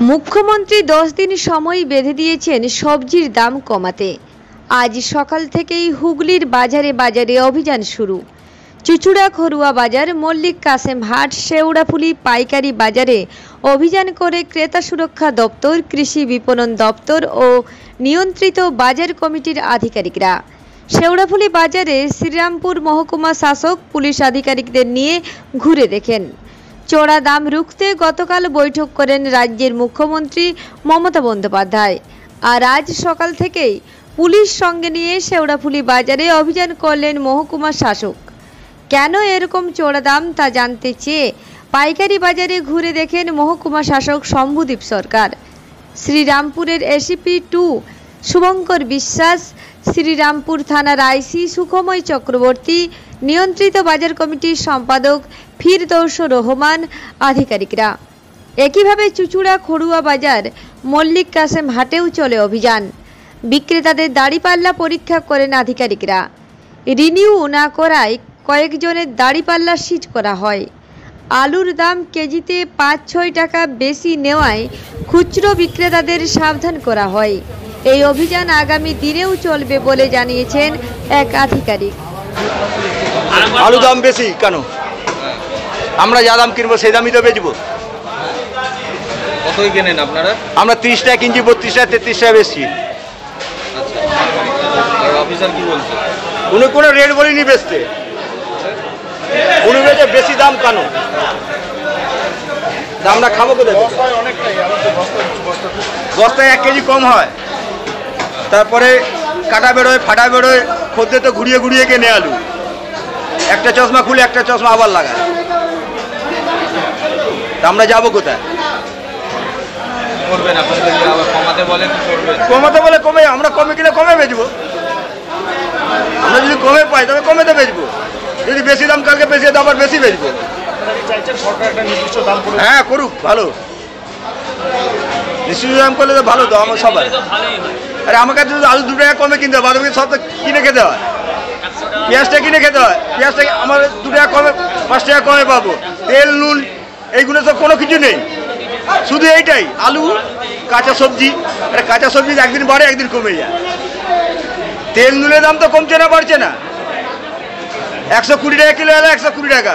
মুখ্যমন্ত্রী 10 দিন সময় বেঁধে দিয়েছেন সবজির দাম কমাতে। আজ সকাল থেকেই হুগলির বাজারে বাজারে অভিযান শুরু। চুচুড়া খড়ুয়া বাজার, মল্লিক কাসেম হাট, শেওড়াফুলি পাইকারি বাজারে অভিযান করে ক্রেতা সুরক্ষা দপ্তর, কৃষি বিপণন দপ্তর ও নিয়ন্ত্রিত বাজার কমিটির আধিকারিকরা। শেওড়াফুলি বাজারে শ্রীরামপুর মহকুমা শাসক পুলিশ আধিকারিকদের নিয়ে ঘুরে দেখেন। চড়া দাম রুখতে গতকাল বৈঠক করেন রাজ্যের মুখ্যমন্ত্রী মমতা বন্দ্যোপাধ্যায়। আর আজ সকাল থেকেই পুলিশ সঙ্গে নিয়ে শেওড়াফুলি বাজারে অভিযান করলেন মহকুমা শাসক। কেন এরকম চড়া দাম তা জানতে চেয়ে পাইকারি বাজারে ঘুরে দেখেন মহকুমা শাসক শম্ভুদীপ সরকার। শ্রীরামপুরের এসিপি 2 শুভঙ্কর বিশ্বাস, শ্রীরামপুর থানার আইসি সুখময় চক্রবর্তী, নিয়ন্ত্রিত বাজার কমিটির সম্পাদক ফিরদৌস রহমান আধিকারিকরা। একইভাবে চুচুড়া খড়ুয়া বাজার, মল্লিক কাসেম হাটেও চলে অভিযান। বিক্রেতাদের দাড়িপাল্লা পরীক্ষা করেন আধিকারিকরা। রিনিউ না করায় কয়েকজনের দাড়িপাল্লা সিজ করা হয়। আলুর দাম কেজিতে 5-6 টাকা বেশি নেওয়ায় খুচরো বিক্রেতাদের সাবধান করা হয়। এই অভিযান আগামী দিনেও চলবে বলে জানিয়েছেন এক আধিকারিক। আলু দাম বেশি কেন? আমরা যা দাম কিনবো সেই দামই তো বেচবো। কতই কেনেন আপনারা? আমরা 30 টাকা কিনছি, 32 টাকা 33 টাকা বেশি। অফিসার কি বলছে? উনি কোনো রেট বলিনি বেচতে, উনি বেচে বেশি দাম কেন? আমরা খাবো কোথায়? বস্তায় 1 কেজি কম হয়, তারপরে কাটা বেরোয়, ফাটা বেরোয়, খদ্দের তো ঘুরিয়ে ঘুরিয়ে কেনে আলু। একটা চশমা খুলে একটা চশমা আবার লাগায়, আমরা যাবো কোথায়? কমাতে বলে কমে, আমরা কমে কিনে কমে বেচবো। আমরা যদি কমে পাই তবে কমে তো বেচবো, যদি বেশি দাম কালকে বেশি দাম আবার বেশি বেচবো। হ্যাঁ করুক, ভালো, নিশ্চিত দাম করলে তো ভালো তো আমার সবাই। আরে আমার কাছে যদি আলু 2 টাকা কমে কিনতে হয়, বাদবাকি সব তো কিনে খেতে হয়। পেঁয়াজটা কিনে খেতে হয়, পেঁয়াজটা আমার 2 টাকা কমে 5 টাকা কমে পাবো। তেল নুন এইগুলো তো কোনো কিছু নেই, শুধু এইটাই আলু, কাঁচা সবজি। কাঁচা সবজি একদিন বাড়ে একদিন কমে যায়। তেল নুনের দাম তো কমছে না, বাড়ছে না। 120 টাকা কিলো এলো, 120 টাকা।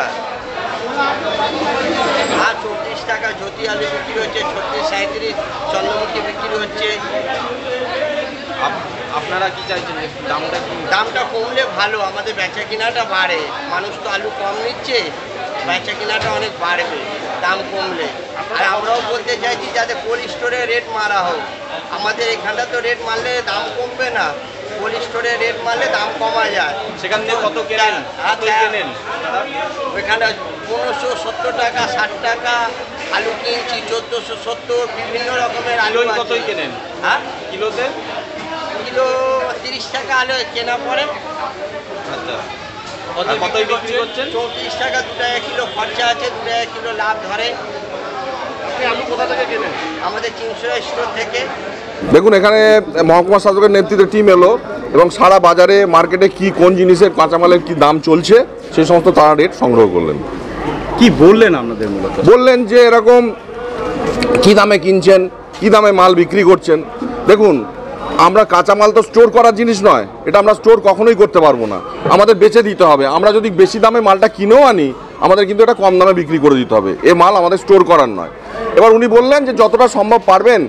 34 টাকা জ্যোতি আলু বিক্রি হচ্ছে, 36-37 চন্দ্রমুখী বিক্রি হচ্ছে। আপনারা কি চাইছেন? দামটা কমলে ভালো, আমাদের বেচা কেনাটা বাড়ে। মানুষ তো আলু কম নিচ্ছে, বেচা কেনাটা অনেক বাড়বে দাম কমলে। আর আমরাও বলতে চাইছি যাতে কোল্ড স্টোরে রেট মারা হোক। আমাদের এখানটা তো রেট মারলে দাম কমবে না, কোল্ড স্টোরে রেট মারলে দাম কমা যায়। সেখান থেকে কত কেনেন? ওইখানে 1570 টাকা, 60 টাকা আলু কিনছি, 1470, বিভিন্ন রকমের আলু। কতই কেনেন? হ্যাঁ, কিলোতে? কিলো 30 টাকা আলু কেনা পড়ে। আচ্ছা, কতই বিক্রি করছেন? 34 টাকা 2 টাকা কিলো খরচা আছে, 2 টাকা কিলো লাভ ধরে। আলু কোথা থেকে কেনেন? আমাদের 300 স্টোর থেকে। দেখুন, এখানে মহকুমা শাসকের নেতৃত্বে টিম এলো এবং সারা বাজারে মার্কেটে কি কোন জিনিসের কাঁচামালের কি দাম চলছে সেই সমস্ত তারা রেট সংগ্রহ করলেন। কি বললেন আপনাদের? মূলত বললেন যে এরকম কি দামে কিনছেন, কি দামে মাল বিক্রি করছেন। দেখুন, আমরা কাঁচামাল তো স্টোর করার জিনিস নয়, এটা আমরা স্টোর কখনোই করতে পারবো না, আমাদের বেচে দিতে হবে। আমরা যদি বেশি দামে মালটা কিনেও আনি, আমাদের কিন্তু এটা কম দামে বিক্রি করে দিতে হবে, এ মাল আমাদের স্টোর করার নয়। এবার উনি বললেন যে যতটা সম্ভব পারবেন,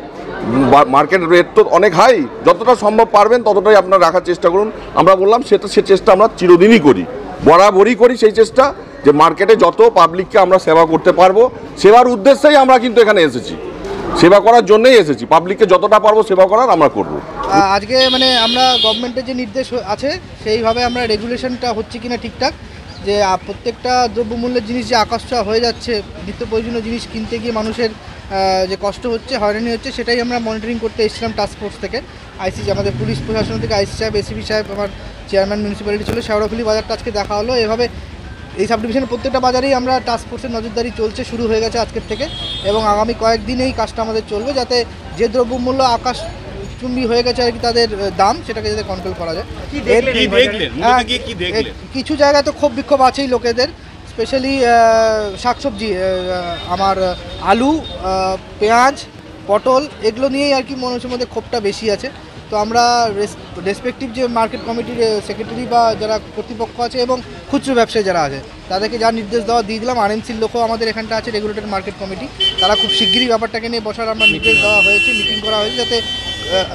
মার্কেট রেট তো অনেক হাই, যতটা সম্ভব পারবেন ততটাই আপনারা রাখার চেষ্টা করুন। আমরা বললাম সে চেষ্টা আমরা চিরদিনই করি, বরাবরই করি সেই চেষ্টা, যে মার্কেটে যত পাবলিককে আমরা সেবা করতে পারবো, সেবার উদ্দেশ্যেই আমরা কিন্তু এখানে এসেছি, সেবা করার জন্যই এসেছি। পাবলিককে যতটা পারবো সেবা করার আমরা করব। আজকে আমরা গভর্নমেন্টের যে নির্দেশ আছে সেইভাবে আমরা রেগুলেশনটা হচ্ছে কিনা ঠিকঠাক, যে প্রত্যেকটা দ্রব্যমূল্যের জিনিস যে আকাশছোঁয়া হয়ে যাচ্ছে, নিত্য প্রয়োজনীয় জিনিস কিনতে গিয়ে মানুষের যে কষ্ট হচ্ছে, হয়রানি হচ্ছে, সেটাই আমরা মনিটরিং করতে এসেছিলাম টাস্কফোর্স থেকে। আইসি আমাদের পুলিশ প্রশাসন থেকে আইসি সাহেব, এসিপি সাহেব, আমার চেয়ারম্যান মিউনিসিপ্যালিটি ছিল। শেওড়াফুলি বাজারটা আজকে দেখা হলো। এভাবে এই সাব ডিভিশনের প্রত্যেকটা বাজারেই আমরা টাস্কফোর্সের নজরদারি চলছে, শুরু হয়ে গেছে আজকের থেকে, এবং আগামী কয়েকদিন এই কাজটা আমাদের চলবে, যাতে যে দ্রব্যমূল্য আকাশচুম্বী হয়ে গেছে আর কি তাদের দাম, সেটাকে যাতে কন্ট্রোল করা যায়। কিছু জায়গায় তো ক্ষোভ বিক্ষোভ আছেই লোকেদের, স্পেশালি শাকসবজি, আমার আলু, পেঁয়াজ, পটল, এগুলো নিয়েই আর কি মানুষের মধ্যে ক্ষোভটা বেশি আছে। তো আমরা রেসপেক্টিভ যে মার্কেট কমিটির সেক্রেটারি বা যারা কর্তৃপক্ষ আছে এবং খুচরো ব্যবসায়ী যারা আছে তাদেরকে যা নির্দেশ দেওয়া দিয়ে দিলাম। আরএমসির লোকও আমাদের এখানটা আছে, রেগুলেটেড মার্কেট কমিটি, তারা খুব শিগগিরই ব্যাপারটাকে নিয়ে বসার আমরা নির্দেশ দেওয়া হয়েছে, মিটিং করা হয়েছে, যাতে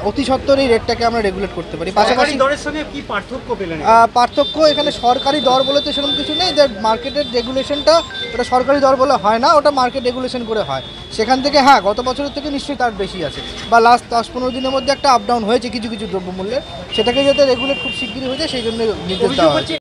অতি সত্বর এই রেটটাকে আমরা রেগুলেট করতে পারি। পাশাপাশি দরের সঙ্গে কি পার্থক্য পেলেন? পার্থক্য এখানে সরকারি দর বলে তো সেরকম কিছু নেই, যে মার্কেটের রেগুলেশনটা ওটা সরকারি দর বলে হয় না, ওটা মার্কেট রেগুলেশন করে হয়। সেখান থেকে হ্যাঁ গত বছরের থেকে নিশ্চয়ই তার বেশি আছে, বা লাস্ট 10-15 দিনের মধ্যে একটা আপ ডাউন হয়েছে কিছু কিছু দ্রব্যমূল্যের, সেটাকে যাতে রেগুলেট খুব শিগগিরই হয়ে যায় সেই জন্য নির্দেশ দেওয়া হয়েছে।